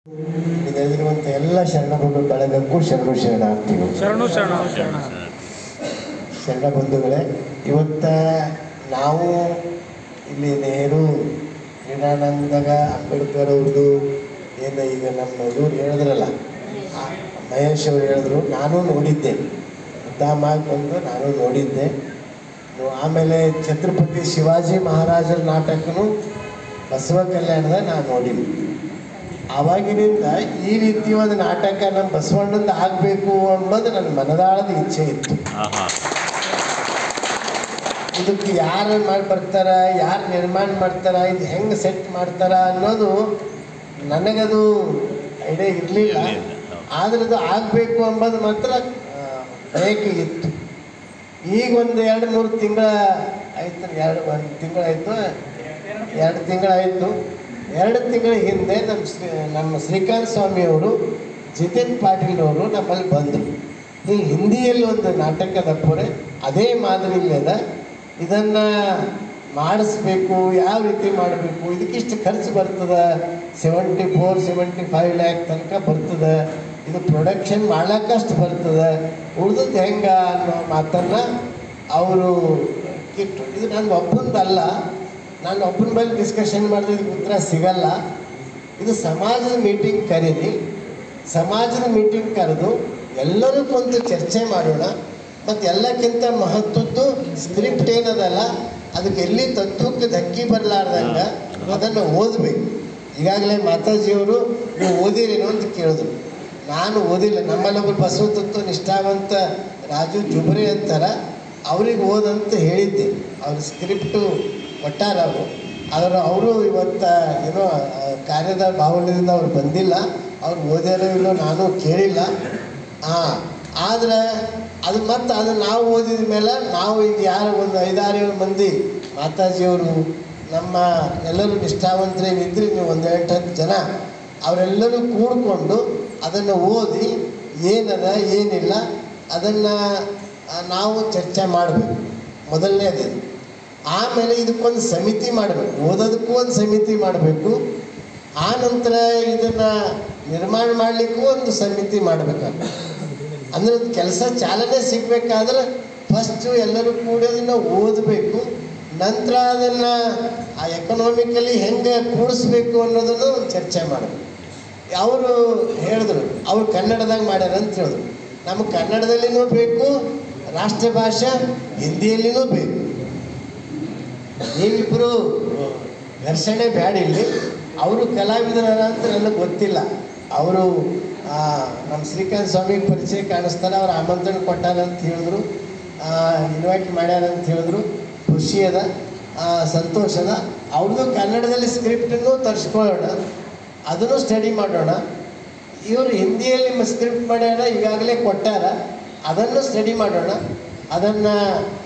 ಇದಲ್ಲಿರುವಂಥ ಎಲ್ಲ ಶರಣಬಂಧು ಬಳಗಕ್ಕೂ ಶರಣು ಶರಣಾರ್ಥಿಗಳು. ಶರಣ ಬಂಧುಗಳೇ, ಇವತ್ತ ನಾವು ಇಲ್ಲಿ ನೆಹರು ಕ್ರೀಡಾನಂದಾಗ ಅಂಬೇಡ್ಕರ್ ಅವ್ರದ್ದು ಏನು ಈಗ ನಮ್ಮ ಇವ್ರು ಹೇಳಿದ್ರಲ್ಲ, ಮಹೇಶ್ ಅವರು ಹೇಳಿದ್ರು, ನಾನು ನೋಡಿದ್ದೆ, ಉದ್ದಾಮಾಗಿ ಬಂದು ನಾನು ನೋಡಿದ್ದೆ. ಆಮೇಲೆ ಛತ್ರಪತಿ ಶಿವಾಜಿ ಮಹಾರಾಜರ ನಾಟಕನೂ ಬಸವ ಕಲ್ಯಾಣದಾಗ ನಾನು ನೋಡಿದ್ದೆ. ಆವಾಗಿನಿಂದ ಈ ರೀತಿ ಒಂದು ನಾಟಕ ನಮ್ಮ ಬಸವಣ್ಣಂದು ಆಗಬೇಕು ಅನ್ನೋದು ನನ್ನ ಮನದಾಳದ ಇಚ್ಛೆ ಇತ್ತು. ಇದಕ್ಕೆ ಯಾರು ಮಾಡಿ ಬರ್ತಾರ, ಯಾರು ನಿರ್ಮಾಣ ಮಾಡ್ತಾರ, ಇದು ಹೆಂಗೆ ಸೆಟ್ ಮಾಡ್ತಾರ ಅನ್ನೋದು ನನಗದು ಐಡಿಯಾ ಇರಲಿಲ್ಲ. ಆದರೆ ಅದು ಆಗಬೇಕು ಅಂಬೋದು ಮಾತ್ರ ಬಯಕೆ ಇತ್ತು. ಈಗ ಒಂದು 2-3 ತಿಂಗಳ ಆಯಿತು, 1 ತಿಂಗಳಾಯಿತು, 2 ತಿಂಗಳಾಯಿತು. 2 ತಿಂಗಳ ಹಿಂದೆ ನಮ್ಮ ಶ್ರೀಕಾಂತ್ ಸ್ವಾಮಿಯವರು, ಜಿತೇನ್ ಪಾಟೀಲ್ ಅವರು ನಮ್ಮಲ್ಲಿ ಬಂದರು. ಈ ಹಿಂದಿಯಲ್ಲಿ ಒಂದು ನಾಟಕದ ಪೂರೆ ಅದೇ ಮಾದರಿಯಲ್ಲಿ ಅದ, ಇದನ್ನು ಮಾಡಿಸ್ಬೇಕು, ಯಾವ ರೀತಿ ಮಾಡಬೇಕು, ಇದಕ್ಕಿಷ್ಟು ಖರ್ಚು ಬರ್ತದೆ, 74-75 ಲ್ಯಾಕ್ ತನಕ ಬರ್ತದೆ, ಇದು ಪ್ರೊಡಕ್ಷನ್ ಮಾಡ್ಲಿಕ್ಕಷ್ಟು ಬರ್ತದೆ, ಉಳಿದದ್ದು ಹೆಂಗೆ ಅನ್ನೋ ಮಾತನ್ನು ಅವರು ಕಿಟ್ಟು. ಇದು ನನ್ನ ಒಬ್ಬಂದಲ್ಲ, ನಾನು ಒಬ್ಬನ ಬಗ್ಗೆ ಡಿಸ್ಕಷನ್ ಮಾಡಿದ್ರೆ ಇದಕ್ಕೆ ಉತ್ತರ ಸಿಗಲ್ಲ. ಇದು ಸಮಾಜದ ಮೀಟಿಂಗ್ ಕರೀರಿ, ಸಮಾಜದ ಮೀಟಿಂಗ್ ಕರೆದು ಎಲ್ಲರೂ ಕುಂತು ಚರ್ಚೆ ಮಾಡೋಣ. ಮತ್ತು ಎಲ್ಲಕ್ಕಿಂತ ಮಹತ್ವದ್ದು ಸ್ಕ್ರಿಪ್ಟ್ ಏನದಲ್ಲ, ಅದಕ್ಕೆ ಎಲ್ಲಿ ತತ್ವಕ್ಕೆ ಧಕ್ಕಿ ಬರಲಾರ್ದಂಗೆ ಅದನ್ನು ಓದಬೇಕು. ಈಗಾಗಲೇ ಮಾತಾಜಿಯವರು ನೀವು ಓದಿರೇನೋ ಅಂತ ಕೇಳಿದ್ರು. ನಾನು ಓದಿಲ್ಲ. ನಮ್ಮಲ್ಲೊಬ್ಬರು ಬಸವ ತತ್ವ ನಿಷ್ಠಾವಂತ ರಾಜು ಜುಬ್ರೆ ಅಂತಾರ, ಅವ್ರಿಗೆ ಓದಂತ ಹೇಳಿದ್ದೆ. ಅವ್ರ ಸ್ಕ್ರಿಪ್ಟು ಕೊಟ್ಟಾರ ಅವರು ಇವತ್ತು ಏನೋ ಕಾರ್ಯದ ಬಾಹುಳ್ಯದಿಂದ ಅವ್ರು ಬಂದಿಲ್ಲ, ಅವ್ರು ಓದ್ಯಾರೋ ಇಲ್ಲೋ ನಾನು ಕೇಳಿಲ್ಲ. ಆದರೆ ಅದು ಮತ್ತು ಅದು ನಾವು ಓದಿದ ಮೇಲೆ ನಾವು ಈಗ ಯಾರು ಒಂದು 5-6 ಮಂದಿ ಮಾತಾಜಿಯವರು, ನಮ್ಮ ಎಲ್ಲರೂ ನಿಷ್ಠಾವಂತರೇನಿದ್ರಿ, ನೀವು 1-8 ಜನ, ಅವರೆಲ್ಲರೂ ಕೂಡಿಕೊಂಡು ಅದನ್ನು ಓದಿ ಏನದ ಏನಿಲ್ಲ ಅದನ್ನು ನಾವು ಚರ್ಚೆ ಮಾಡಬೇಕು. ಮೊದಲನೇದು. ಆಮೇಲೆ ಇದಕ್ಕೊಂದು ಸಮಿತಿ ಮಾಡಬೇಕು, ಓದೋದಕ್ಕೂ ಒಂದು ಸಮಿತಿ ಮಾಡಬೇಕು. ಆ ನಂತರ ಇದನ್ನು ನಿರ್ಮಾಣ ಮಾಡಲಿಕ್ಕೂ ಒಂದು ಸಮಿತಿ ಮಾಡಬೇಕಾಗ್ತದೆ. ಅಂದರೆ ಕೆಲಸ ಚಾಲನೆ ಸಿಗಬೇಕಾದ್ರೆ ಫಸ್ಟು ಎಲ್ಲರೂ ಕೂಡ ಅದನ್ನು ಓದಬೇಕು. ನಂತರ ಅದನ್ನು ಆ ಎಕನಾಮಿಕಲಿ ಹೆಂಗೆ ಕೂಡಿಸ್ಬೇಕು ಅನ್ನೋದನ್ನು ಒಂದು ಚರ್ಚೆ ಮಾಡಬೇಕು. ಅವರು ಹೇಳಿದ್ರು, ಅವ್ರು ಕನ್ನಡದಾಗ ಮಾಡ್ಯಾರ ಅಂತ ಹೇಳಿದ್ರು. ನಮಗೆ ಕನ್ನಡದಲ್ಲಿನೂ ಬೇಕು, ರಾಷ್ಟ್ರ ಭಾಷೆ ಹಿಂದಿಯಲ್ಲಿನೂ ಬೇಕು. ನೀವಿಬ್ಬರು ಘರ್ಷಣೆ ಬ್ಯಾಡ ಇಲ್ಲಿ. ಅವರು ಕಲಾವಿದರ ಅಂತ ನನಗೆ ಗೊತ್ತಿಲ್ಲ. ಅವರು ನಮ್ಮ ಶ್ರೀಕಾಂತ್ ಸ್ವಾಮಿಗೆ ಪರಿಚಯ ಕಾಣಿಸ್ತಾರೆ, ಅವ್ರು ಆಮಂತ್ರಣ ಕೊಟ್ಟಾರ ಅಂತ ಹೇಳಿದ್ರು, ಇನ್ವೈಟ್ ಮಾಡ್ಯಾರ ಅಂತ ಹೇಳಿದ್ರು. ಖುಷಿ ಅದ, ಸಂತೋಷ ಅದ. ಅವ್ರದ್ದು ಕನ್ನಡದಲ್ಲಿ ಸ್ಕ್ರಿಪ್ಟನ್ನು ತರಿಸ್ಕೊಳ್ಳೋಣ, ಅದನ್ನು ಸ್ಟಡಿ ಮಾಡೋಣ. ಇವರು ಹಿಂದಿಯಲ್ಲಿ ಸ್ಕ್ರಿಪ್ಟ್ ಮಾಡ್ಯಾರ, ಈಗಾಗಲೇ ಕೊಟ್ಟಾರ, ಅದನ್ನು ಸ್ಟಡಿ ಮಾಡೋಣ. ಅದನ್ನು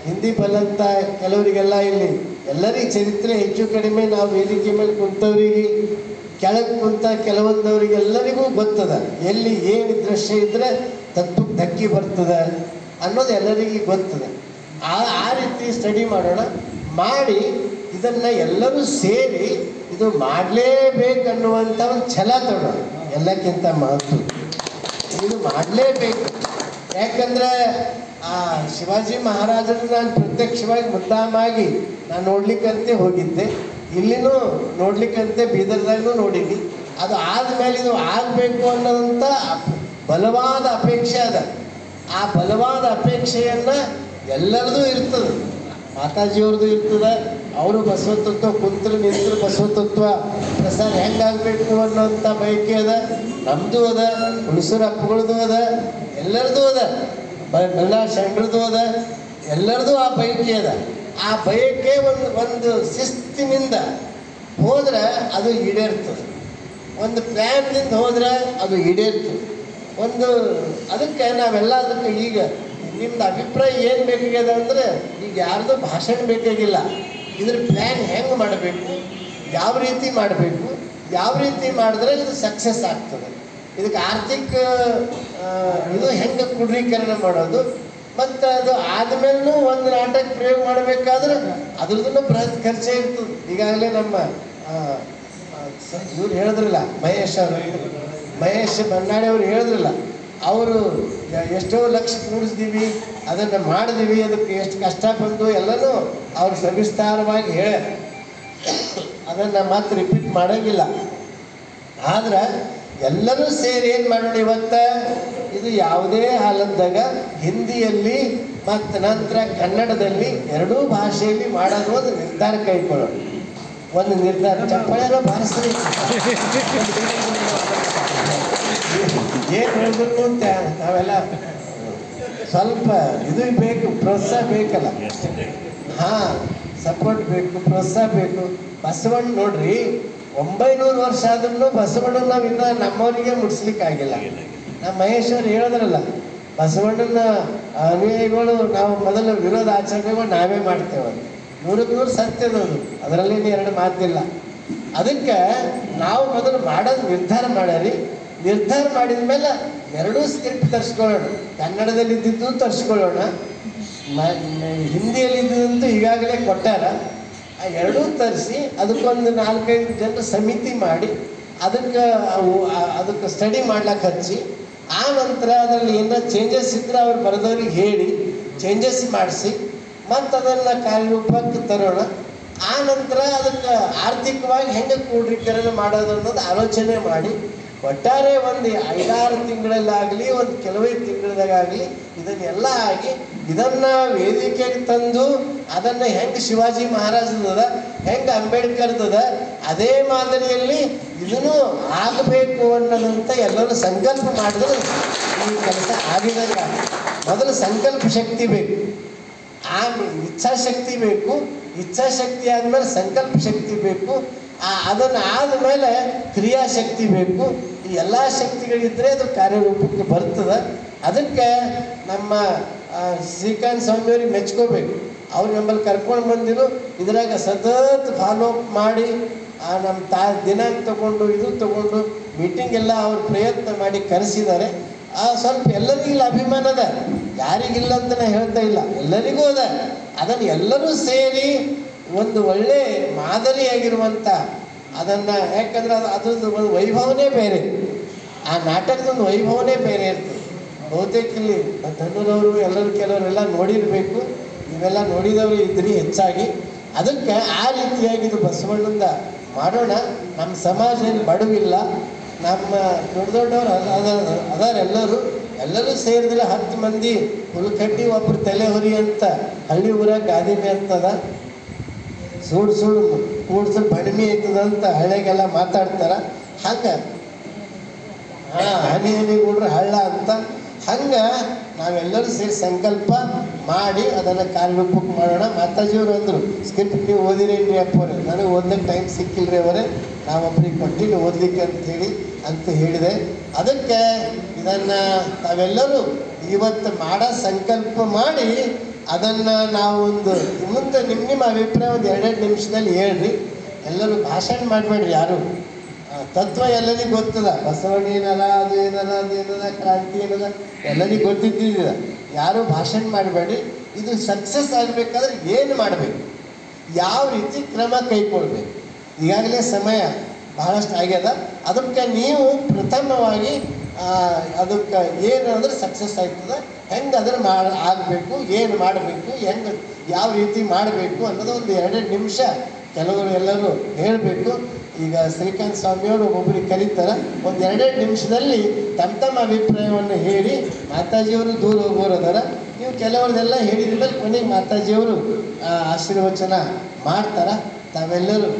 ಹಿಂದಿ ಬಲ್ಲಂತ ಕೆಲವರಿಗೆಲ್ಲ ಇಲ್ಲಿ ಎಲ್ಲರಿಗೆ ಚರಿತ್ರೆ ಹೆಚ್ಚು ಕಡಿಮೆ ನಾವು ವೇದಿಕೆ ಮೇಲೆ ಕುಂತವರಿಗೆ, ಕೆಳಗೆ ಕುಂತ ಕೆಲವೊಂದವರಿಗೆಲ್ಲರಿಗೂ ಗೊತ್ತದ, ಎಲ್ಲಿ ಏನು ದೃಶ್ಯ ಇದ್ದರೆ ತತ್ವಕ್ಕೆ ಧಕ್ಕಿ ಬರ್ತದೆ ಅನ್ನೋದು ಎಲ್ಲರಿಗೂ ಗೊತ್ತದ. ಆ ರೀತಿ ಸ್ಟಡಿ ಮಾಡೋಣ. ಮಾಡಿ ಇದನ್ನು ಎಲ್ಲರೂ ಸೇರಿ ಇದು ಮಾಡಲೇಬೇಕನ್ನುವಂಥ ಒಂದು ಛಲ ತೊಡೋಣ. ಎಲ್ಲಕ್ಕಿಂತ ಮಹತ್ವ ಇದು ಮಾಡಲೇಬೇಕು. ಯಾಕಂದರೆ ಶಿವಾಜಿ ಮಹಾರಾಜರು ನಾನು ಪ್ರತ್ಯಕ್ಷವಾಗಿ ಮುದ್ದಾಮಾಗಿ ನಾನು ನೋಡ್ಲಿಕ್ಕಂತೆ ಹೋಗಿದ್ದೆ, ಇಲ್ಲಿನೂ ನೋಡ್ಲಿಕ್ಕಂತೆ ಬೀದರ್ದಾಗೂ ನೋಡೀನಿ. ಅದು ಆದಮೇಲೆ ಇದು ಆಗಬೇಕು ಅನ್ನೋದಂಥ ಬಲವಾದ ಅಪೇಕ್ಷೆ ಅದ. ಆ ಬಲವಾದ ಅಪೇಕ್ಷೆಯನ್ನು ಎಲ್ಲರದು ಇರ್ತದೆ. ಮಾತಾಜಿಯವ್ರದ್ದು ಇರ್ತದೆ. ಅವರು ಬಸವತತ್ವ ಕುಂತರು ನಿಂತರು ಬಸವತತ್ವ ಪ್ರಸಾರ ಹೆಂಗಾಗಬೇಕು ಅನ್ನೋಂಥ ಬಯಕೆ ಅದ. ನಮ್ಮದು ಅದ, ಹುಣಸೂರು ಅಪ್ಪಗಳದ್ದು ಅದ, ಎಲ್ಲರದು ಅದ, ಮಲ್ನಾಡ್ ಶರಣರದು ಅದ, ಎಲ್ಲರದು ಆ ಬಯಕೆ ಅದ. ಆ ಬಯಕೆ ಒಂದು ಶಿಸ್ತಿನಿಂದ ಹೋದ್ರೆ ಅದು ಈಡೇರ್ತದೆ. ಒಂದು ಪ್ಲ್ಯಾನ್ನಿಂದ ಹೋದ್ರೆ ಅದು ಈಡೇರ್ತದೆ. ಅದಕ್ಕೆ ನಾವೆಲ್ಲ ಅದಕ್ಕೆ ಈಗ ನಿಮ್ದು ಅಭಿಪ್ರಾಯ ಏನು ಬೇಕಾಗ್ಯದ ಅಂದರೆ, ಈಗ ಯಾರ್ದು ಭಾಷಣ ಬೇಕಾಗಿಲ್ಲ. ಇದ್ರ ಪ್ಲ್ಯಾನ್ ಹೆಂಗೆ ಮಾಡಬೇಕು, ಯಾವ ರೀತಿ ಮಾಡಬೇಕು, ಯಾವ ರೀತಿ ಮಾಡಿದ್ರೆ ಇದು ಸಕ್ಸಸ್ ಆಗ್ತದೆ, ಇದಕ್ಕೆ ಆರ್ಥಿಕ ಇದು ಹೆಂಗೆ ಕ್ರೋಢೀಕರಣ ಮಾಡೋದು, ಮತ್ತು ಅದು ಆದಮೇಲೂ ಒಂದು ನಾಟಕ ಪ್ರಯೋಗ ಮಾಡಬೇಕಾದ್ರೆ ಅದ್ರದ್ದು ಬೃಹತ್ ಖರ್ಚೇ ಇರ್ತದೆ. ಈಗಾಗಲೇ ನಮ್ಮ ಇವ್ರು ಹೇಳಿದ್ರಲ್ಲ ಮಹೇಶ್ ಅವರು, ಮಹೇಶ್ ಬನ್ನಾಡಿ ಅವರು ಹೇಳಿದ್ರಲ್ಲ, ಅವರು ಎಷ್ಟೋ ಲಕ್ಷ ಕೂಡಿಸ್ತೀವಿ, ಅದನ್ನು ಮಾಡಿದೀವಿ, ಅದಕ್ಕೆ ಎಷ್ಟು ಕಷ್ಟ ಬಂದು ಎಲ್ಲನೂ ಅವ್ರು ಸವಿಸ್ತಾರವಾಗಿ ಹೇಳ, ಅದನ್ನು ಮತ್ತೆ ರಿಪೀಟ್ ಮಾಡೋಂಗಿಲ್ಲ. ಆದ್ರೆ ಎಲ್ಲರೂ ಸೇರಿ ಏನು ಮಾಡೋಣ ಇವತ್ತು, ಇದು ಯಾವುದೇ ಹಾಲದ್ದಾಗ ಹಿಂದಿಯಲ್ಲಿ ಮತ್ತು ನಂತರ ಕನ್ನಡದಲ್ಲಿ ಎರಡೂ ಭಾಷೆಯಲ್ಲಿ ಮಾಡೋದು ಒಂದು ನಿರ್ಧಾರ ಕೈಗೊಳ್ಳೋಣ. ಒಂದು ನಿರ್ಧಾರ ಚಪ್ಪಾಳೆಲ್ಲ ಭಾರಿಸ್ರಿ, ಏನು ಹೇಳಿದ್ರು ಅಂತ ನಾವೆಲ್ಲ ಸ್ವಲ್ಪ ಇದು ಬೇಕು, ಪ್ರೋತ್ಸಾಹ ಬೇಕಲ್ಲ. ಹಾಂ, ಸಪೋರ್ಟ್ ಬೇಕು, ಪ್ರೋತ್ಸಾಹ ಬೇಕು. ಬಸವಣ್ಣ ನೋಡ್ರಿ, 900 ವರ್ಷ ಆದ್ರೂ ಬಸವಣ್ಣನ ನಾವು ಇನ್ನೂ ನಮ್ಮವರಿಗೆ ಮುಟ್ಸ್ಲಿಕ್ಕಾಗಿಲ್ಲ. ನಮ್ಮ ಮಹೇಶ್ವರು ಹೇಳಿದ್ರಲ್ಲ, ಬಸವಣ್ಣನ ಅನುಯಾಯಿಗಳು ನಾವು ಮೊದಲು ವಿರೋಧ ಆಚರಣೆಗಳು ನಾವೇ ಮಾಡ್ತೇವೆ. 100% ಸತ್ಯದದು, ಅದರಲ್ಲಿ ಎರಡು ಮಾತಿಲ್ಲ. ಅದಕ್ಕೆ ನಾವು ಮೊದಲು ಮಾಡೋದು ನಿರ್ಧಾರ ಮಾಡ್ಯಾರಿ. ನಿರ್ಧಾರ ಮಾಡಿದ ಮೇಲೆ ಎರಡೂ ಸ್ಕ್ರಿಪ್ಟ್ ತರಿಸ್ಕೊಳ್ಳೋಣ. ಕನ್ನಡದಲ್ಲಿ ಇದ್ದಿದ್ದು ತರಿಸ್ಕೊಳ್ಳೋಣ, ಹಿಂದಿಯಲ್ಲಿ ಇದ್ದಿದ್ದಂತೂ ಈಗಾಗಲೇ ಕೊಟ್ಟಾರ. ಆ ಎರಡೂ ತರಿಸಿ ಅದಕ್ಕೊಂದು 4-5 ಜನರ ಸಮಿತಿ ಮಾಡಿ ಅದಕ್ಕೆ ಸ್ಟಡಿ ಮಾಡ್ಲಿಕ್ಕೆ ಹಚ್ಚಿ, ಆ ನಂತರ ಅದರಲ್ಲಿ ಏನೋ ಚೇಂಜಸ್ ಇದ್ರೆ ಅವ್ರು ಬರೆದವ್ರಿಗೆ ಹೇಳಿ ಚೇಂಜಸ್ ಮಾಡಿಸಿ ಮತ್ತು ಅದನ್ನು ಕಾರ್ಯರೂಪಕ್ಕೆ ತರೋಣ. ಆ ನಂತರ ಅದಕ್ಕೆ ಆರ್ಥಿಕವಾಗಿ ಹೆಂಗೆ ಕ್ರೋಢೀಕರಣ ಮಾಡೋದು ಅನ್ನೋದು ಆಲೋಚನೆ ಮಾಡಿ, ಒಟ್ಟಾರೆ ಒಂದು 5-6 ತಿಂಗಳಲ್ಲಾಗಲಿ, ಒಂದು ಕೆಲವೇ ತಿಂಗಳದಾಗಲಿ ಇದನ್ನೆಲ್ಲ ಆಗಿ ಇದನ್ನು ವೇದಿಕೆಗೆ ತಂದು ಅದನ್ನು ಹೆಂಗೆ ಶಿವಾಜಿ ಮಹಾರಾಜದ, ಹೆಂಗೆ ಅಂಬೇಡ್ಕರ್ದದ, ಅದೇ ಮಾದರಿಯಲ್ಲಿ ಇದನ್ನು ಆಗಬೇಕು ಅನ್ನೋದಂತ ಎಲ್ಲರೂ ಸಂಕಲ್ಪ ಮಾಡಿದ್ರೆ ಈ ಕೆಲಸ ಆಗಿದಾಗ. ಮೊದಲು ಸಂಕಲ್ಪ ಶಕ್ತಿ ಬೇಕು, ಆಮೇಲೆ ಇಚ್ಛಾಶಕ್ತಿ ಬೇಕು, ಇಚ್ಛಾಶಕ್ತಿ ಆದಮೇಲೆ ಸಂಕಲ್ಪ ಶಕ್ತಿ ಬೇಕು, ಅದನ್ನು ಆದಮೇಲೆ ಕ್ರಿಯಾಶಕ್ತಿ ಬೇಕು. ಈ ಎಲ್ಲ ಶಕ್ತಿಗಳಿದ್ದರೆ ಅದು ಕಾರ್ಯರೂಪಕ್ಕೆ ಬರ್ತದೆ. ಅದಕ್ಕೆ ನಮ್ಮ ಶ್ರೀಕಾಂತ್ ಸ್ವಾಮಿಯವ್ರಿಗೆ ಮೆಚ್ಕೋಬೇಕು. ಅವ್ರು ನಮ್ಮಲ್ಲಿ ಕರ್ಕೊಂಡು ಬಂದಿರು, ಇದ್ರಾಗ ಸತತ್ ಫಾಲೋ ಅಪ್ ಮಾಡಿ ನಮ್ಮ ದಿನಾಂಕ ತಗೊಂಡು ಇದು ತಗೊಂಡು ಮೀಟಿಂಗ್ ಎಲ್ಲ ಅವ್ರು ಪ್ರಯತ್ನ ಮಾಡಿ ಕರೆಸಿದ್ದಾರೆ. ಸ್ವಲ್ಪ ಎಲ್ಲರಿಗಿಲ್ಲ ಅಭಿಮಾನ ಅದ, ಯಾರಿಗಿಲ್ಲ ಅಂತ ನಾನು ಹೇಳ್ತಾ ಇಲ್ಲ, ಎಲ್ಲರಿಗೂ ಅದ. ಅದನ್ನು ಎಲ್ಲರೂ ಸೇರಿ ಒಂದು ಒಳ್ಳೆ ಮಾದರಿಯಾಗಿರುವಂಥ ಅದನ್ನು, ಯಾಕಂದ್ರೆ ಅದ್ರದ್ದು ಒಂದು ವೈಭವನೇ ಬೇರೆ, ಆ ನಾಟಕದೊಂದು ವೈಭವನೇ ಬೇರೆ ಇರ್ತದೆ. ಬಹುತೇಕ ಇಲ್ಲಿ ಧನುರವರು ಎಲ್ಲರೂ ಕೆಲವರೆಲ್ಲ ನೋಡಿರಬೇಕು, ನೀವೆಲ್ಲ ನೋಡಿದವರು ಇದ್ರಿ ಹೆಚ್ಚಾಗಿ. ಅದಕ್ಕೆ ಆ ರೀತಿಯಾಗಿ ಇದು ಬಸವಣ್ಣಂದ ಮಾಡೋಣ. ನಮ್ಮ ಸಮಾಜದಲ್ಲಿ ಬಡವಿಲ್ಲ, ನಮ್ಮ ದೊಡ್ಡವರು ಎಲ್ಲರೂ ಸೇರಿದ್ರೆ 10 ಮಂದಿ ಹುಲ್ಕಟ್ಟಿ ಒಬ್ಬರು ತಲೆ ಹೊರಿ ಅಂತ ಹಳ್ಳಿ ಊರಾಗ ಗಾದಿಮೆ ಅಂತದ, ಸುಡು ಕೂಡ್ಸು ಬಡಿಮೆ ಐತದಂತ ಹಳ್ಳಿಗೆಲ್ಲ ಮಾತಾಡ್ತಾರ. ಹಂಗೆ ಹನಿ ಗೂಡ್ರೆ ಹಳ್ಳ ಅಂತ, ಹಂಗೆ ನಾವೆಲ್ಲರೂ ಸೇರಿ ಸಂಕಲ್ಪ ಮಾಡಿ ಅದನ್ನು ಕಾರ್ಯರೂಪಕ್ಕೆ ಮಾಡೋಣ. ಮಾತಾಜಿಯವರು ಅಂದರು, ಸ್ಕ್ರಿಪ್ಟ್ ನೀವು ಓದಿರೇನ್ರಿ ಅಪ್ಪವ್ರೆ? ನನಗೆ ಓದಲಿಕ್ಕೆ ಟೈಮ್ ಸಿಕ್ಕಿಲ್ರಿ ಅವರೇ, ನಾವೊಬ್ಬರಿಗೆ ಕೊಟ್ಟಿಲ್ಲ ಓದಲಿಕ್ಕೆ ಅಂತ ಹೇಳಿದೆ. ಅದಕ್ಕೆ ಇದನ್ನು ತಾವೆಲ್ಲರೂ ಇವತ್ತು ಮಾಡೋ ಸಂಕಲ್ಪ ಮಾಡಿ ಅದನ್ನು ನಾವು ಒಂದು ಮುಂದೆ ನಿಮ್ಮ ಅಭಿಪ್ರಾಯ ಒಂದು 2 ನಿಮಿಷದಲ್ಲಿ ಹೇಳ್ರಿ. ಎಲ್ಲರೂ ಭಾಷಣ ಮಾಡಬೇಡ್ರಿ ಯಾರು. ತತ್ವ ಎಲ್ಲರಿಗೂ ಗೊತ್ತದ, ಬಸವಣ್ಣ ಏನದ, ಅದು ಏನದ, ಕ್ರಾಂತಿ ಏನದ ಎಲ್ಲರಿಗೂ ಗೊತ್ತಿದ್ದಿದ. ಯಾರು ಭಾಷಣ ಮಾಡಬೇಡಿ. ಇದು ಸಕ್ಸಸ್ ಆಗಬೇಕಾದ್ರೆ ಏನು ಮಾಡಬೇಕು, ಯಾವ ರೀತಿ ಕ್ರಮ ಕೈಗೊಳ್ಬೇಕು, ಈಗಾಗಲೇ ಸಮಯ ಬಹಳಷ್ಟು ಆಗ್ಯದ. ಅದಕ್ಕೆ ನೀವು ಪ್ರಥಮವಾಗಿ ಅದಕ್ಕೆ ಏನು ಅಂದರೆ ಸಕ್ಸಸ್ ಆಗ್ತದೆ, ಹೆಂಗೆ ಅದನ್ನು ಆಗಬೇಕು, ಏನು ಮಾಡಬೇಕು, ಹೆಂಗೆ ಯಾವ ರೀತಿ ಮಾಡಬೇಕು ಅನ್ನೋದು ಒಂದು 2 ನಿಮಿಷ ಕೆಲವರು ಎಲ್ಲರೂ ಹೇಳಬೇಕು. ಈಗ ಶ್ರೀಕಾಂತ್ ಸ್ವಾಮಿಯವರು ಒಬ್ಬೊಬ್ಬರಿಗೆ ಕರೀತಾರೆ, ಒಂದು 2 ನಿಮಿಷದಲ್ಲಿ ತಮ್ಮ ಅಭಿಪ್ರಾಯವನ್ನು ಹೇಳಿ. ಮಾತಾಜಿಯವರು ದೂರ ಹೋಗೋರು ಅದಾರ, ನೀವು ಕೆಲವ್ರದೆಲ್ಲ ಹೇಳಿದ ಮೇಲೆ ಕೊನೆಗೆ ಮಾತಾಜಿಯವರು ಆಶೀರ್ವಚನ ಮಾಡ್ತಾರೆ. ತಾವೆಲ್ಲರೂ